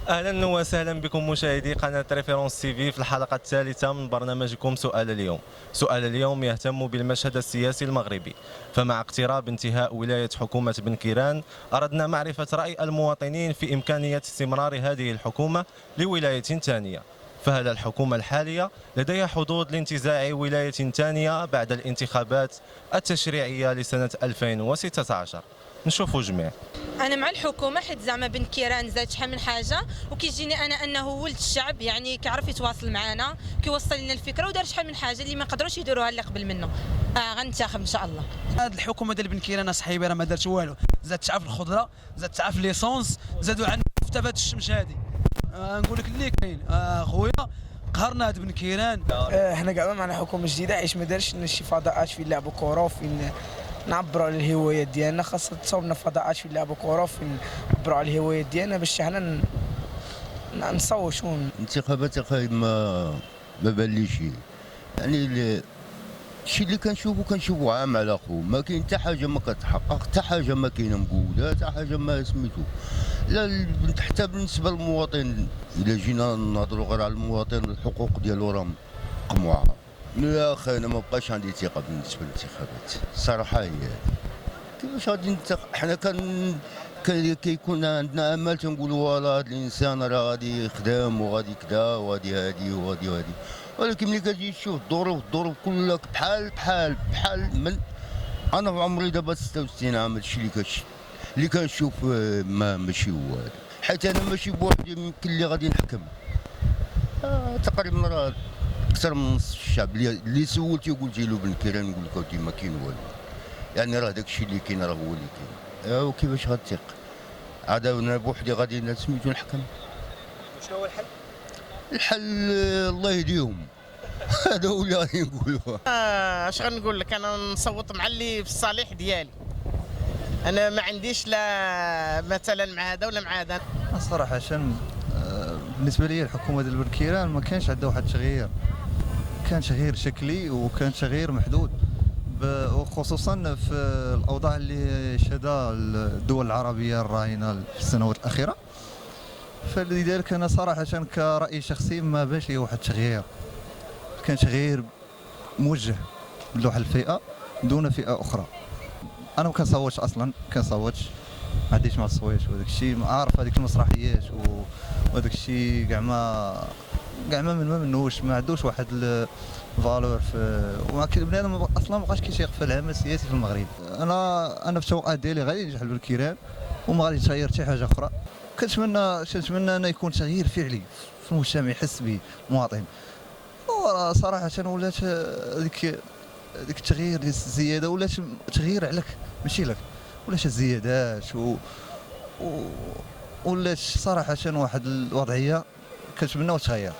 اهلا وسهلا بكم مشاهدي قناه ريفيرونس تي في الحلقه الثالثه من برنامجكم سؤال اليوم. سؤال اليوم يهتم بالمشهد السياسي المغربي، فمع اقتراب انتهاء ولايه حكومه بن كيران اردنا معرفه راي المواطنين في امكانيه استمرار هذه الحكومه لولايه ثانيه. فهل الحكومه الحاليه لديها حظوظ لانتزاع ولايه ثانيه بعد الانتخابات التشريعيه لسنه 2016؟ نشوفوا جميع. انا مع الحكومه حيت زعما بن كيران زاد شحال من حاجه، وكيجيني انا انه ولد الشعب، يعني كيعرف يتواصل معنا، كيوصل لنا الفكره، ودار شحال من حاجه اللي ما قدروش يديروها اللي قبل منه. غنتخب ان شاء الله. هاد الحكومه ديال بن كيران صاحبي راه ما دارت والو، زاد تعاف الخضره، زاد تعاف ليسونس، زادوا عندنا فتافات الشمس هادي. نقول لك اللي كاين خويا، قهرنا هاد بن كيران. احنا كاع معنا حكومه جديده، علاش ما دارش شي فضاءات فين نلعبوا كره وفين نعبروا على الهوايات ديالنا. خاصة تصاوبنا فضاءات فين نلعبوا كره وفين نعبروا على الهوايات ديالنا باش حنا نصوتوا. الانتخابات اخي ما باليش يعني الشيء اللي كنشوفو عام على خو، ما كاين حتى حاجه ما كتحقق، حتى حاجه ما كاينه مقوله، حتى حاجه ما سميتو. لا حتى بالنسبه للمواطن، الا جينا نهضروا غير على المواطن الحقوق ديالو راه مقموعه. يا اخي انا ما بقاش عندي ثقه بالنسبه للانتخابات، الصراحه هي كيفاش غادي حنا كيكون عندنا امل، تنقولوا والله هذا الانسان راه غادي يخدم وغادي كذا وغادي هادي وغادي هادي، ولكن ملي كتجي تشوف الظروف كلها بحال من انا في عمري دابا 66 عام، هادشي اللي كنشوف ماشي هو هذا، حيت انا ماشي بوحدي يمكن اللي غادي نحكم. تقريبا راه اكثر من نصف الشعب اللي سولتي وقلتي له بن كيران نقول لك اودي ما كاين والو، يعني راه داك الشيء اللي كاين راه هو اللي كاين. وكيفاش غتثق؟ عاد انا بوحدي غادي سميتو نحكم. شنو هو الحل؟ الحل الله يهديهم. هذا هو اللي غادي نقولوا. اش غنقول لك، انا نصوت مع اللي في الصالح ديالي. انا ما عنديش لا مثلا مع هذا ولا مع هذا. الصراحه عشان بالنسبه لي الحكومه ديال بن كيران ما كانش عندها واحد التغيير، كان تغيير شكلي وكان تغيير محدود، وخصوصا في الاوضاع اللي شهدها الدول العربيه الراهنه في السنوات الاخيره. فلذلك انا صراحه كراي شخصي ما باش لي واحد التغيير، كان تغيير موجه لواحد الفئه دون فئه اخرى. انا ما كنصوتش اصلا، كنصوتش ما عنديش مع التصويت وداك الشيء، عارف هذيك المسرحيات وهذاك الشيء كاع ما منوش، ما عندوش واحد الفالور في بنادم اصلا ما بقاش كيشيق في العمل السياسي في المغرب. انا في التوقعات ديالي غادي ينجح بن كيران وما غادي يتغير حتى حاجه اخرى. كنتمنى انه يكون تغيير فعلي في المجتمع يحس به المواطن. صراحه ولات ديك التغيير ديال الزياده ولات تغيير عليك ماشي لك، ولات الزيادات ولات صراحه واحد الوضعيه كنتمناو تغير.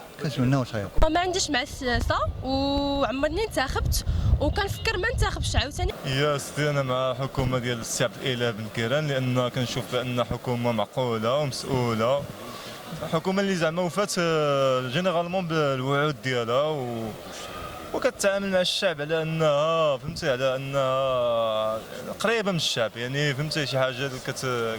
ما عنديش مع السياسه وعمرني انتخبت وكنفكر ما ننتخبش عاوتاني. يا سيدي انا مع حكومه ديال السي عبد الاله بن كيران، لان كنشوف بان حكومه معقوله ومسؤوله، حكومه اللي زعما وفات جينيرالمون بالوعود ديالها وكتعامل مع الشعب على انها فهمتي، على انها قريبه من الشعب، يعني فهمتي شي حاجه اللي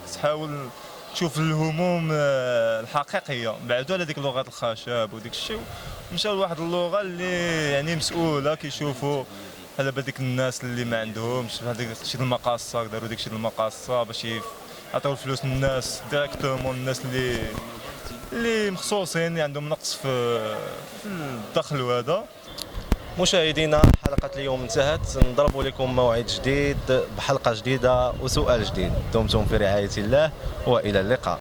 كتحاول تشوف الهموم الحقيقيه، بعدوا على ديك اللغات الخشب وديك الشيء، مشاو لواحد اللغه اللي يعني مسؤوله، كيشوفوا على ديك الناس اللي ما عندهمش هذيك شي المقاصه، داروا ديك شي المقاصه باش يعطيو الفلوس للناس ديريكتومون، الناس اللي مخصوصين اللي عندهم نقص في الدخل. وهذا مشاهدينا حلقة اليوم انتهت، نضرب لكم موعد جديد بحلقة جديدة وسؤال جديد. دمتم في رعاية الله وإلى اللقاء.